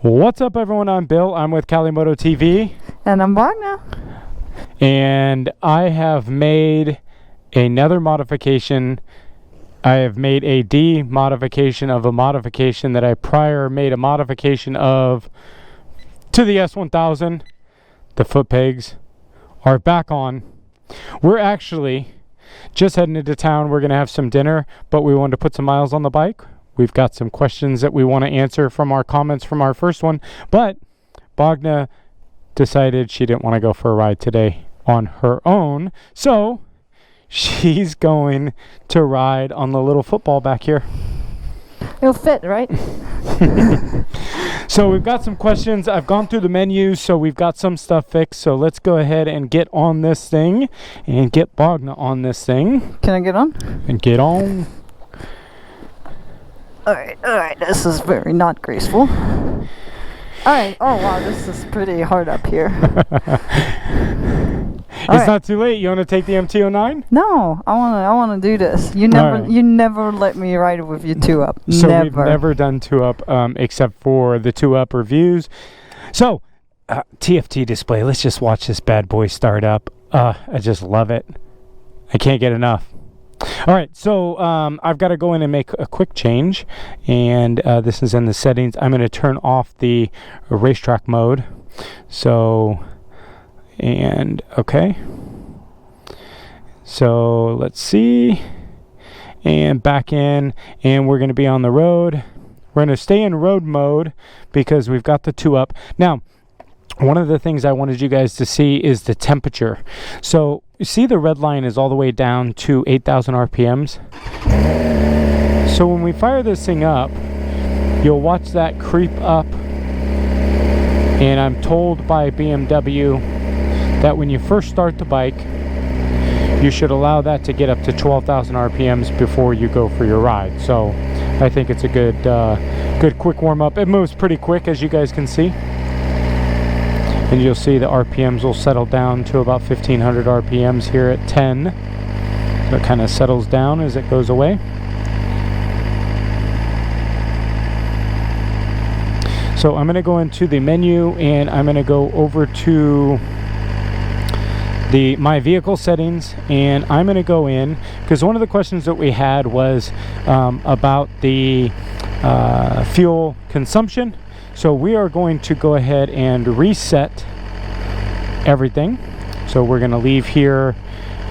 What's up, everyone? I'm Bill. I'm with Kalimoto TV. And I'm Wagner. And I have made another modification. I have made a D-modification of a modification that I prior made a modification of to the S1000. The foot pegs are back on. We're actually just heading into town. We're going to have some dinner, but we wanted to put some miles on the bike. We've got some questions that we want to answer from our comments from our first one, but Bogna decided she didn't want to go for a ride today on her own, so she's going to ride on the little football back here. It'll fit, right? So we've got some questions. I've gone through the menu, so we've got some stuff fixed. So let's go ahead and get on this thing and get Bogna on this thing. Can I get on? And get on. Alright, this is very not graceful. Alright, oh wow, this is pretty hard up here. It's not too late. You want to take the MT-09? No, I wanna do this. You never let me ride with you two up. So never. We've never done two up except for the two up reviews. So TFT display. Let's just watch this bad boy start up. I just love it. I can't get enough. All right, so I've got to go in and make a quick change, and this is in the settings. I'm going to turn off the racetrack mode. So, and okay. So let's see, and back in, and we're going to be on the road. We're going to stay in road mode because we've got the two up. Now, one of the things I wanted you guys to see is the temperature. So you see the red line is all the way down to 8,000 RPMs. So when we fire this thing up, you'll watch that creep up. And I'm told by BMW that when you first start the bike, you should allow that to get up to 12,000 RPMs before you go for your ride. So I think it's a good quick warm up. It moves pretty quick, as you guys can see. And you'll see the RPMs will settle down to about 1,500 RPMs here at 10. So it kind of settles down as it goes away. So I'm going to go into the menu and I'm going to go over to the My Vehicle settings, and I'm going to go in because one of the questions that we had was about the fuel consumption. So we are going to go ahead and reset everything. So we're going to leave here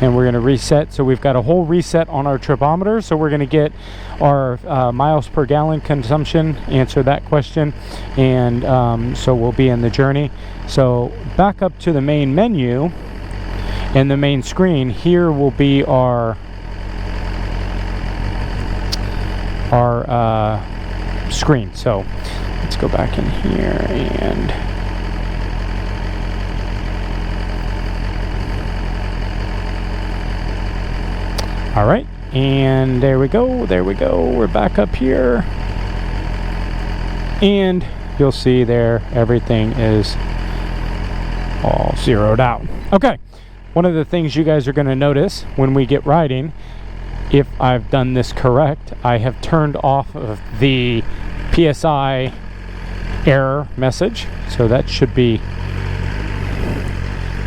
and we're going to reset. So we've got a whole reset on our tripometer. So we're going to get our miles per gallon consumption, answer that question. And so we'll be in the journey. So back up to the main menu and the main screen. Here will be our screen. So let's go back in here and all right, and there we go, we're back up here, and you'll see there everything is all zeroed out. Okay, one of the things you guys are going to notice when we get riding, if I've done this correct, I have turned off of the PSI error message, so that should be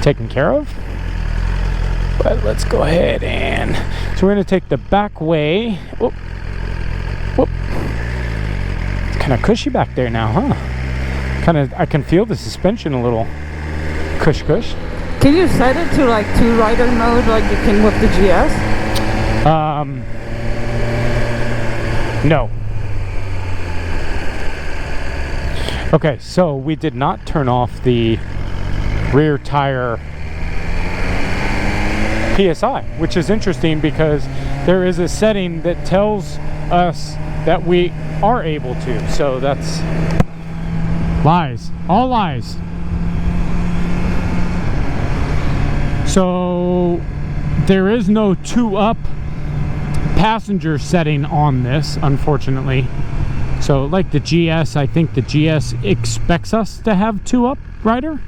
taken care of. But let's go ahead and so we're going to take the back way. Whoop, whoop. It's kind of cushy back there now, huh? I can feel the suspension a little cush. Can you set it to like two-rider mode like you can with the GS? No. Okay, so we did not turn off the rear tire PSI, which is interesting because there is a setting that tells us that we are able to. So that's lies, all lies. So there is no two up passenger setting on this, unfortunately. So like the GS, I think the GS expects us to have two up rider.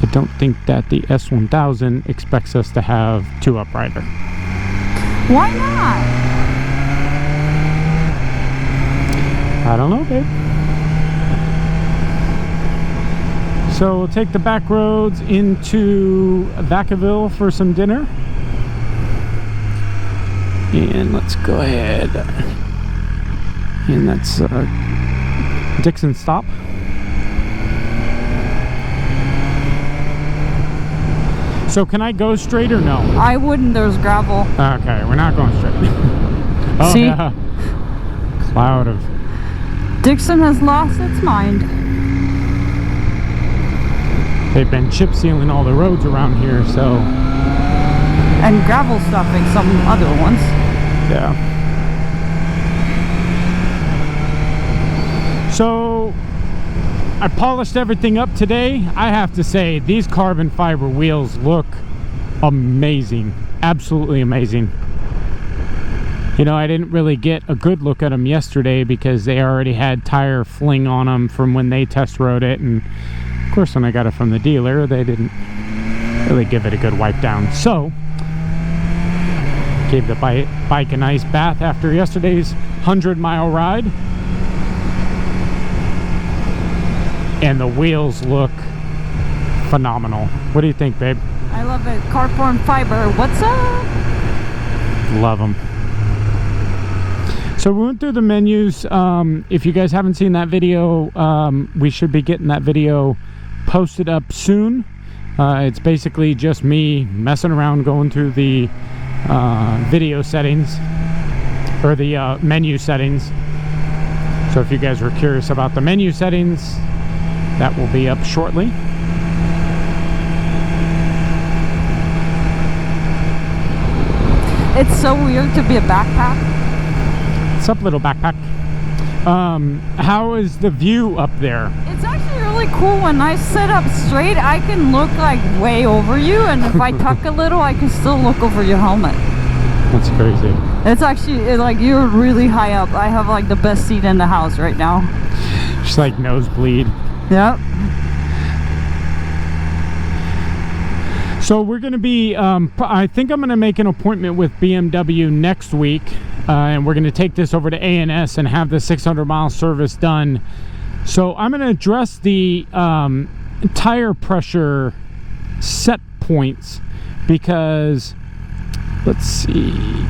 I don't think that the S1000 expects us to have two up rider. Why not? I don't know, babe. So we'll take the back roads into Vacaville for some dinner. And let's go ahead. And that's Dixon stop. So can I go straight or no? I wouldn't. There's gravel. Okay, we're not going straight. Oh, see? Yeah. Cloud of... Dixon has lost its mind. They've been chip sealing all the roads around here, so... And gravel stuffing some other ones. Yeah. So, I polished everything up today. I have to say, these carbon fiber wheels look amazing. Absolutely amazing. You know, I didn't really get a good look at them yesterday because they already had tire fling on them from when they test rode it. And, of course, when I got it from the dealer, they didn't really give it a good wipe down. So, gave the bike a nice bath after yesterday's 100-mile ride. And the wheels look phenomenal. What do you think, babe? I love it. Carbon fiber. What's up? Love them. So we went through the menus. If you guys haven't seen that video, we should be getting that video posted up soon. It's basically just me messing around going through the video settings, or the menu settings. So if you guys were curious about the menu settings, that will be up shortly. It's so weird to be a backpack. What's up, little backpack? How is the view up there? It's actually really cool. When I sit up straight, I can look like way over you, and if I tuck a little, I can still look over your helmet. That's crazy. It's actually like you're really high up. I have like the best seat in the house right now. Just like nosebleed. Yep. So we're going to be, I think I'm going to make an appointment with BMW next week, and we're going to take this over to A&S and have the 600-mile service done. So I'm going to address the tire pressure set points because, let's see.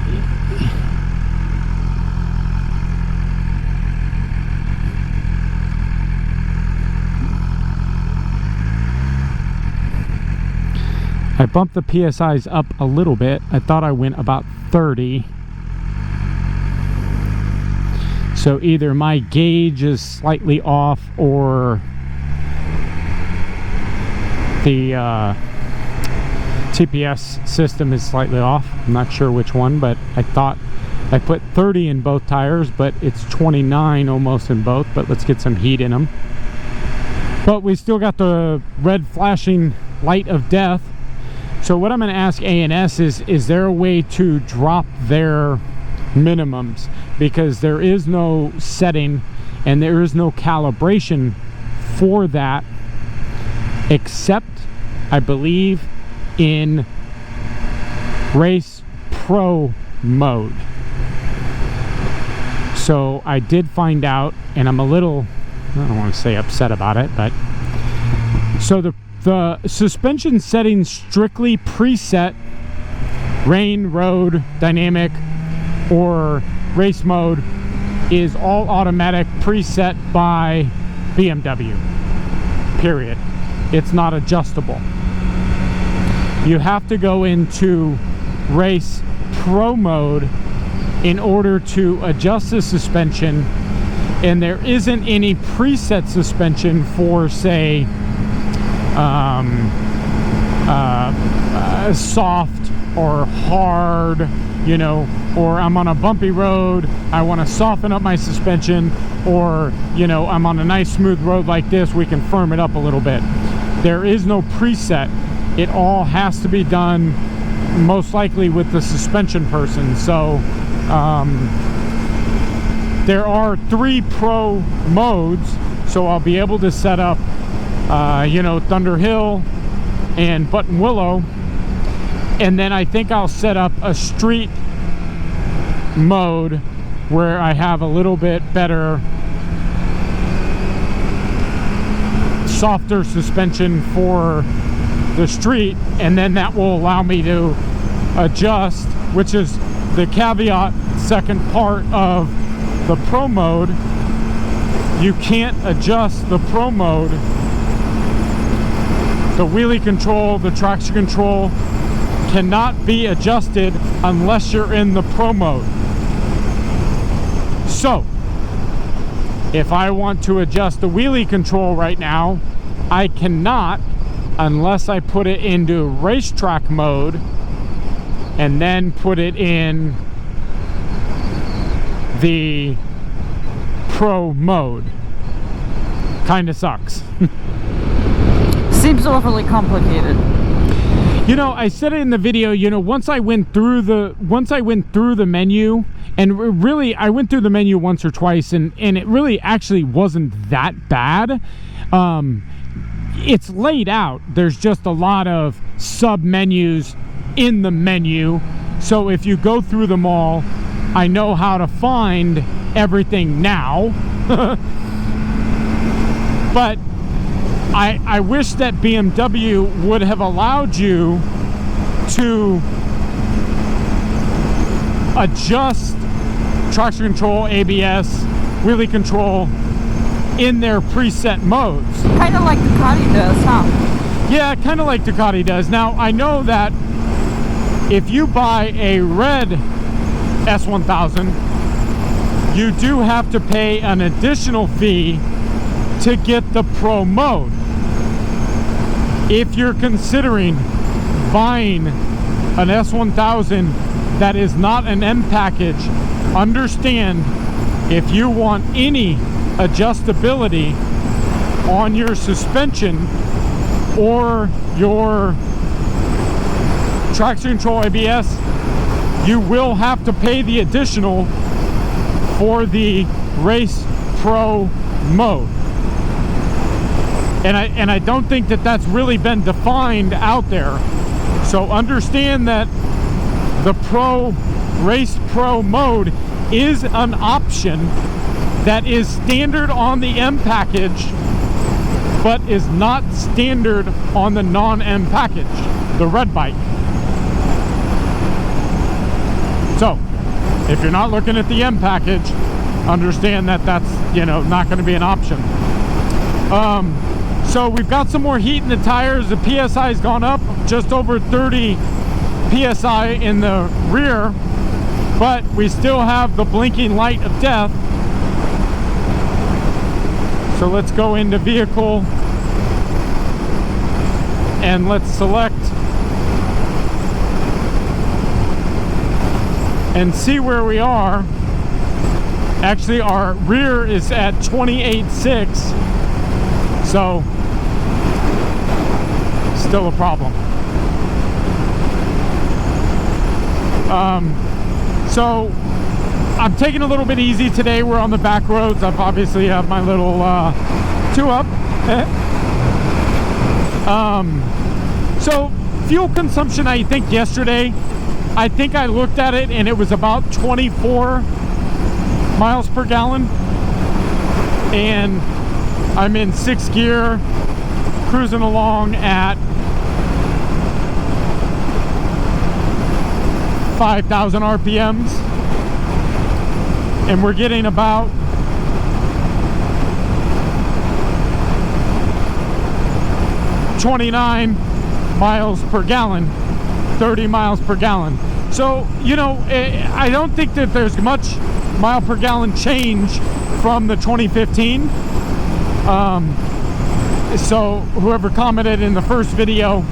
I bumped the PSIs up a little bit. I thought I went about 30. So either my gauge is slightly off or the TPS system is slightly off. I'm not sure which one, but I thought I put 30 in both tires, but it's 29 almost in both. But let's get some heat in them. But we still got the red flashing light of death. So what I'm going to ask A&S is there a way to drop their minimums? Because there is no setting and there is no calibration for that, except, I believe, in Race Pro mode. So I did find out, and I'm a little, I don't want to say upset about it, but so the suspension settings strictly preset rain, road, dynamic, or race mode is all automatic preset by BMW, period. It's not adjustable. You have to go into Race Pro mode in order to adjust the suspension, and there isn't any preset suspension for, say, soft or hard, you know, or I'm on a bumpy road, I want to soften up my suspension, or, you know, I'm on a nice smooth road like this, we can firm it up a little bit. There is no preset. It all has to be done most likely with the suspension person. So there are 3 pro modes, so I'll be able to set up you know, Thunder Hill and Button Willow, and then I think I'll set up a street mode where I have a little bit better softer suspension for the street, and then that will allow me to adjust, which is the caveat second part of the Pro mode. You can't adjust the Pro mode. The wheelie control, the traction control cannot be adjusted unless you're in the Pro mode. So if I want to adjust the wheelie control right now, I cannot unless I put it into racetrack mode and then put it in the Pro mode. Kinda sucks. Seems overly complicated. You know, I said it in the video, you know, once I went through the menu, and really I went through the menu once or twice, and it really actually wasn't that bad. It's laid out. There's just a lot of sub menus in the menu. So if you go through them all, I know how to find everything now. But I wish that BMW would have allowed you to adjust traction control, ABS, wheelie control in their preset modes. Kind of like Ducati does, huh? Yeah, kind of like Ducati does. Now, I know that if you buy a red S1000, you do have to pay an additional fee to get the Pro mode. If you're considering buying an S1000 that is not an M package, understand if you want any adjustability on your suspension or your traction control, ABS, you will have to pay the additional for the Race Pro mode. And I don't think that that's really been defined out there. So understand that the Race Pro mode is an option that is standard on the M package, but is not standard on the non-M package, the red bike. So if you're not looking at the M package, understand that that's, you know, not going to be an option. So we've got some more heat in the tires. The PSI has gone up just over 30 PSI in the rear, but we still have the blinking light of death. So let's go into vehicle and let's select and see where we are. Actually, our rear is at 28.6, so still a problem. So I'm taking a little bit easy today. We're on the back roads. I've obviously have my little 2-up. So fuel consumption, I think yesterday, I think I looked at it and it was about 24 miles per gallon, and I'm in 6th gear, cruising along at 5,000 RPMs, and we're getting about 29 miles per gallon, 30 miles per gallon. So, you know, I don't think that there's much mile per gallon change from the 2015. So whoever commented in the first video,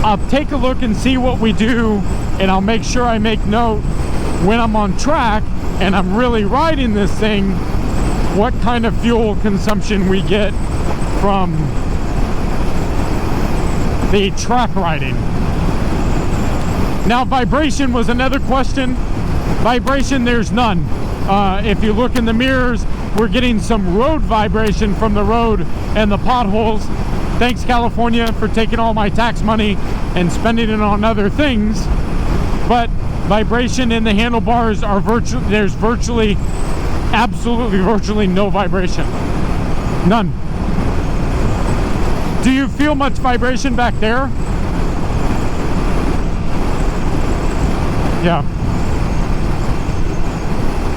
I'll take a look and see what we do, and I'll make sure I make note when I'm on track and I'm really riding this thing, what kind of fuel consumption we get from the track riding. Now, vibration was another question. Vibration, there's none. If you look in the mirrors, we're getting some road vibration from the road and the potholes. Thanks, California, for taking all my tax money and spending it on other things. But vibration in the handlebars are virtually no vibration. None. Do you feel much vibration back there? Yeah.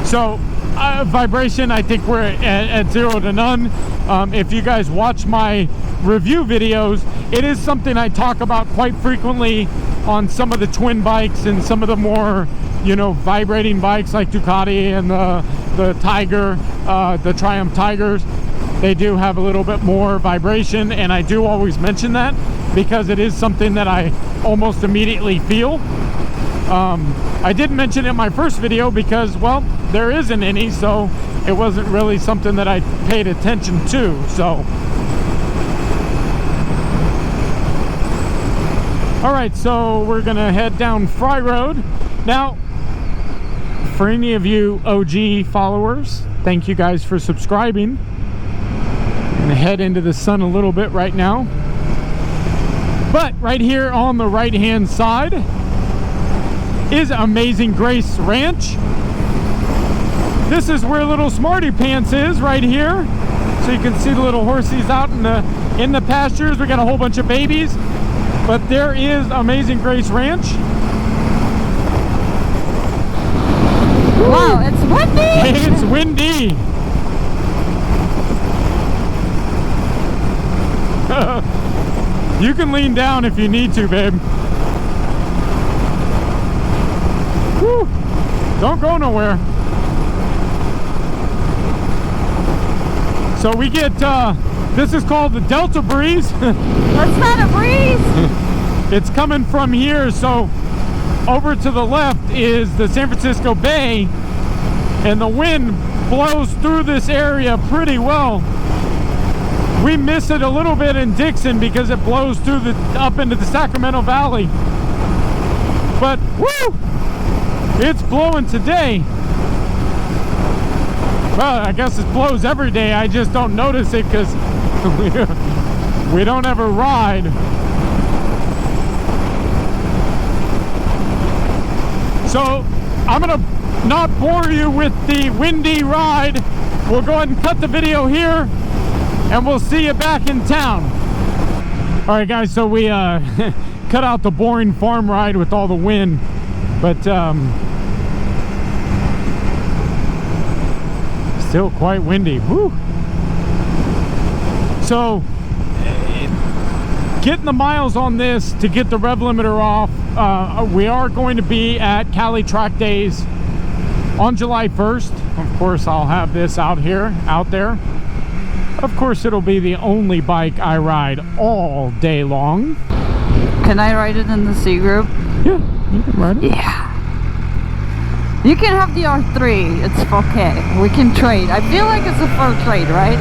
So vibration, I think we're at 0 to none. If you guys watch my review videos, it is something I talk about quite frequently on some of the twin bikes and some of the more, you know, vibrating bikes like Ducati and the Tiger, the Triumph Tigers. They do have a little bit more vibration, and I do always mention that because it is something that I almost immediately feel. I did mention it in my first video because, well, there isn't any, so it wasn't really something that I paid attention to. So all right, so we're gonna head down Fry Road. Now, for any of you OG followers, thank you guys for subscribing. I'm gonna head into the sun a little bit right now, but right here on the right hand side is Amazing Grace Ranch. This is where little Smarty Pants is, right here. So you can see the little horsies out in the pastures. We got a whole bunch of babies, but there is Amazing Grace Ranch. Wow, it's windy! It's windy! You can lean down if you need to, babe. Woo. Don't go nowhere. So we get, this is called the Delta Breeze. That's not a breeze! It's coming from here, so over to the left is the San Francisco Bay, and the wind blows through this area pretty well. We miss it a little bit in Dixon because it blows through up into the Sacramento Valley. But woo! It's blowing today. Well, I guess it blows every day. I just don't notice it because we don't ever ride. So I'm gonna not bore you with the windy ride. We'll go ahead and cut the video here, and we'll see you back in town. All right, guys, so we cut out the boring farm ride with all the wind, but still quite windy. Woo. So getting the miles on this to get the rev limiter off, we are going to be at Cali Track Days on July 1st. Of course, I'll have this out there. Of course, it'll be the only bike I ride all day long. Can I ride it in the C group? Yeah, you can ride it. Yeah. You can have the R3. It's okay. We can trade. I feel like it's a fair trade, right?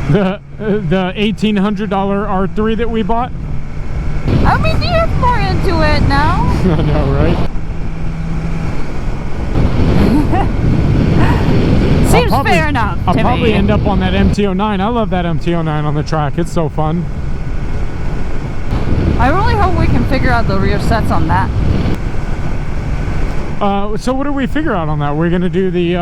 The $1,800 R3 that we bought? I mean, you're more into it now. I know, right? Seems fair enough to I'll probably me. end up on that MT-09. I love that MT-09 on the track. It's so fun. I really hope we can figure out the rear sets on that. So what do we figure out on that? We're gonna do the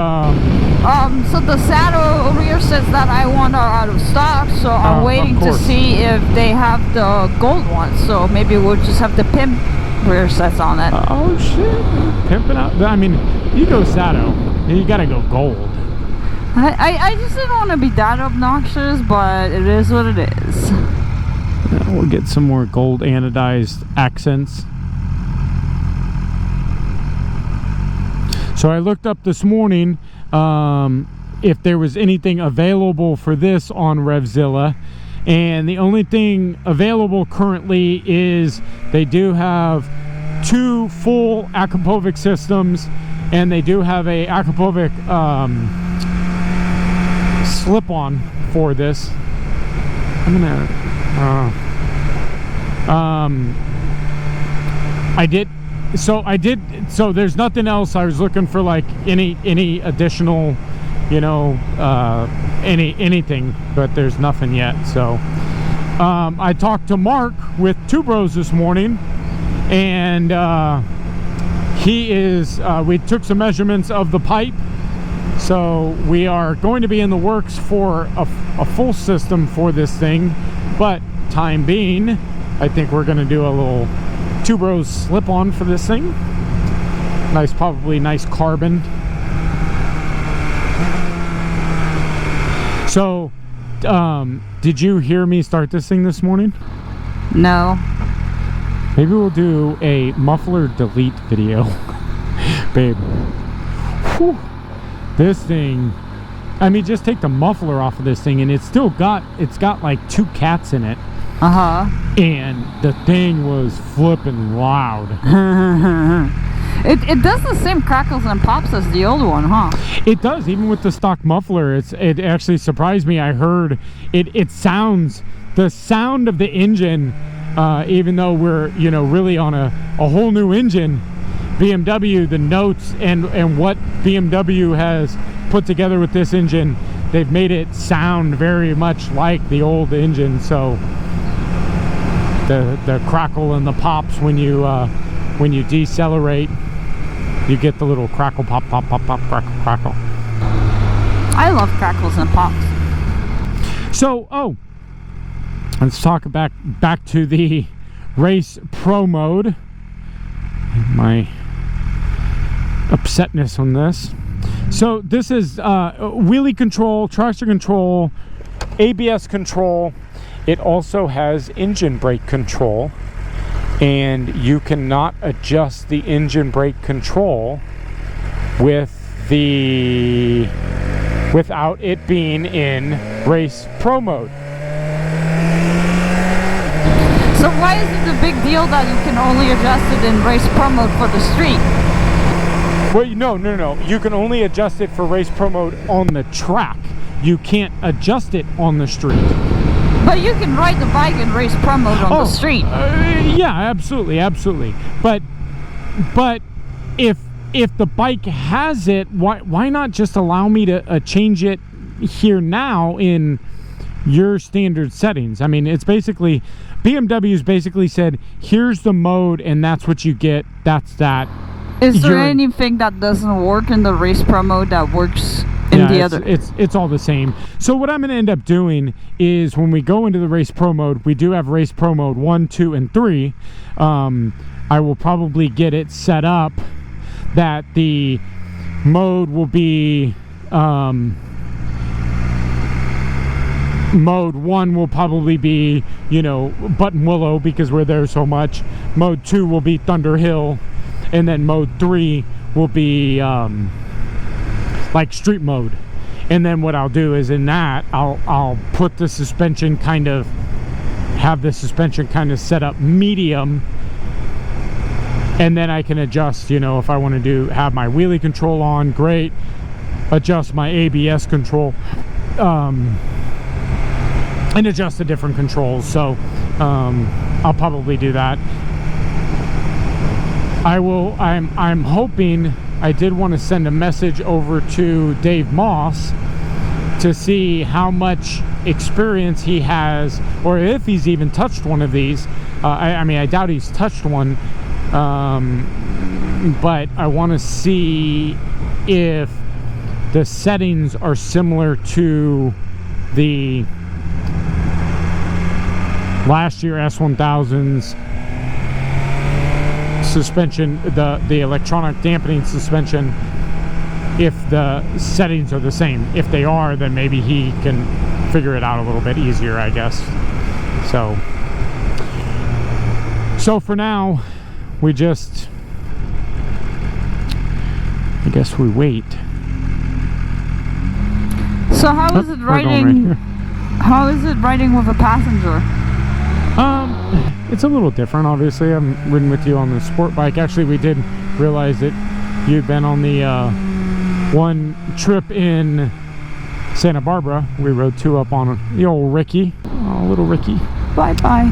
So the saddle rear sets that I want are out of stock, so I'm waiting to see if they have the gold ones. So maybe we'll just have the pimp rear sets on it. Oh shit, pimping out. I mean, you go saddle, you gotta go gold. I just didn't want to be that obnoxious, but it is what it is. We'll get some more gold anodized accents. So I looked up this morning if there was anything available for this on Revzilla, and the only thing available currently is they do have 2 full Akrapovic systems, and they do have a Akrapovic slip-on for this. I'm gonna so there's nothing else. I was looking for like any additional, you know, anything, but there's nothing yet. So I talked to Mark with Two Bros this morning, and he is we took some measurements of the pipe, So we are going to be in the works for a full system for this thing, but time being, I think we're going to do a little Two Bros slip-on for this thing. Nice, probably nice carbon. So, did you hear me start this thing this morning? No. Maybe we'll do a muffler delete video. Babe. Whew. This thing, I mean, just take the muffler off of this thing and it's got like 2 cats in it. And the thing was flipping loud. It does the same crackles and pops as the old one, huh? It does, even with the stock muffler. It actually surprised me. I heard it sounds, the sound of the engine, even though we're, you know, really on a whole new engine, BMW, the notes and what BMW has put together with this engine, they've made it sound very much like the old engine. So the crackle and the pops when you decelerate, you get the little crackle, pop, pop, pop, pop, crackle, crackle. I love crackles and pops. So, let's talk back to the race pro mode. My upsetness on this. So this is wheelie control, traction control, ABS control. It also has engine brake control, and you cannot adjust the engine brake control without it being in race pro mode. So why is it a big deal that you can only adjust it in race pro mode for the street? Well, no. You can only adjust it for race pro mode on the track. You can't adjust it on the street. But you can ride the bike in race pro mode on the street. Yeah, absolutely. But if the bike has it, why not just allow me to change it here now in your standard settings? I mean, it's basically, BMW's basically said, here's the mode and that's what you get. That's that. Is there anything that doesn't work in the race pro mode that works in the other? It's all the same. So what I'm going to end up doing is when we go into the race pro mode, we do have race pro mode 1, 2, and 3. I will probably get it set up that the mode will be mode 1 will probably be, you know, Button Willow because we're there so much. Mode 2 will be Thunder Hill, and then mode 3 will be like street mode. And then what I'll do is in that I'll put the suspension have the suspension set up medium, and then I can adjust, you know, if I want to have my wheelie control on, great, adjust my ABS control, and adjust the different controls. So I'll probably do that. I'm hoping, I did want to send a message over to Dave Moss to see how much experience he has, or if he's even touched one of these. I mean, I doubt he's touched one, but I want to see if the settings are similar to the last year S1000's suspension, the electronic dampening suspension, if the settings are the same. If they are, then maybe he can figure it out a little bit easier, I guess. So for now, I guess we wait. So how is it riding? How is it riding with a passenger? It's a little different, obviously. I'm ridden with you on the sport bike. Actually, we did realize that you'd been on the one trip in Santa Barbara. We rode 2 up on the old Ricky. Oh, little Ricky. Bye-bye.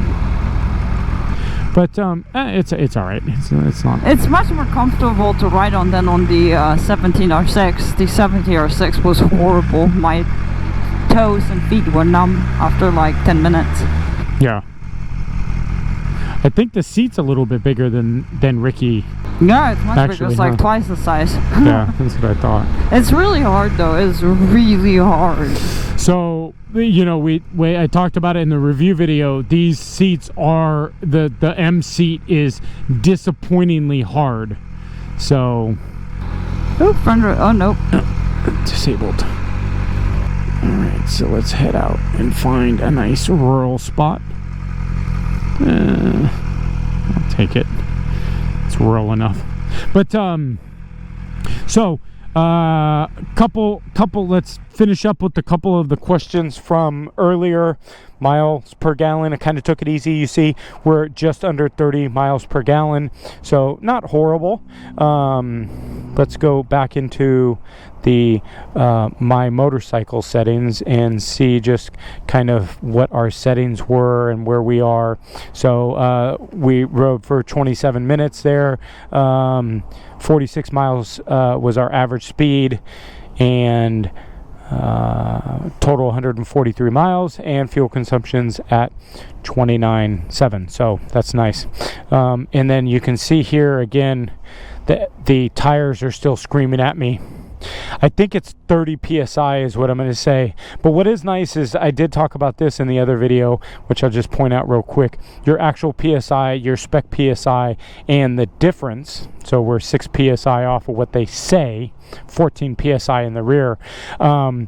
But it's all right. It's not. It's much more comfortable to ride on than on the 17R6. The 17R6 was horrible. My toes and feet were numb after like 10 minutes. Yeah. I think the seat's a little bit bigger than Ricky. Yeah, it's much bigger. Actually, It's like huh? twice the size. Yeah, that's what I thought. It's really hard though. It's really hard. So, you know, I talked about it in the review video. These seats are, the M seat is disappointingly hard. So, Oh, front row. Oh, nope. disabled. Alright, so let's head out and find a nice rural spot. I'll take it. It's rural enough. But, so, let's finish up with a couple of the questions from earlier. Miles per gallon, I kind of took it easy. You see, we're just under 30 miles per gallon, so not horrible. Let's go back into the my motorcycle settings and see just kind of what our settings were and where we are. So we rode for 27 minutes there. 46 miles was our average speed, and total 143 miles, and fuel consumption's at 29.7, so that's nice. And then you can see here again that the tires are still screaming at me. I think it's 30 psi is what I'm going to say. But what is nice is, I did talk about this in the other video, which I'll just point out real quick. Your actual psi, your spec psi, and the difference. So we're 6 psi off of what they say, 14 psi in the rear. I'm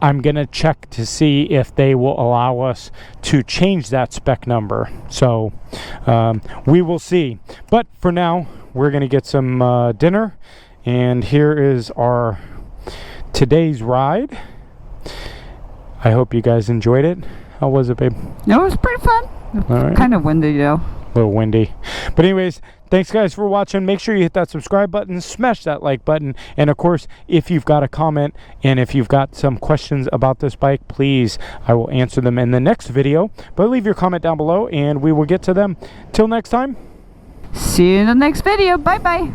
going to check to see if they will allow us to change that spec number. So we will see. But for now, we're going to get some dinner. And here is our today's ride. I hope you guys enjoyed it. How was it, babe? It was pretty fun. All right. Kind of windy though. A little windy. But anyways, thanks guys for watching. Make sure you hit that subscribe button, smash that like button, and of course, if you've got a comment and if you've got some questions about this bike, please, I will answer them in the next video. But leave your comment down below and we will get to them. Till next time. See you in the next video. Bye bye.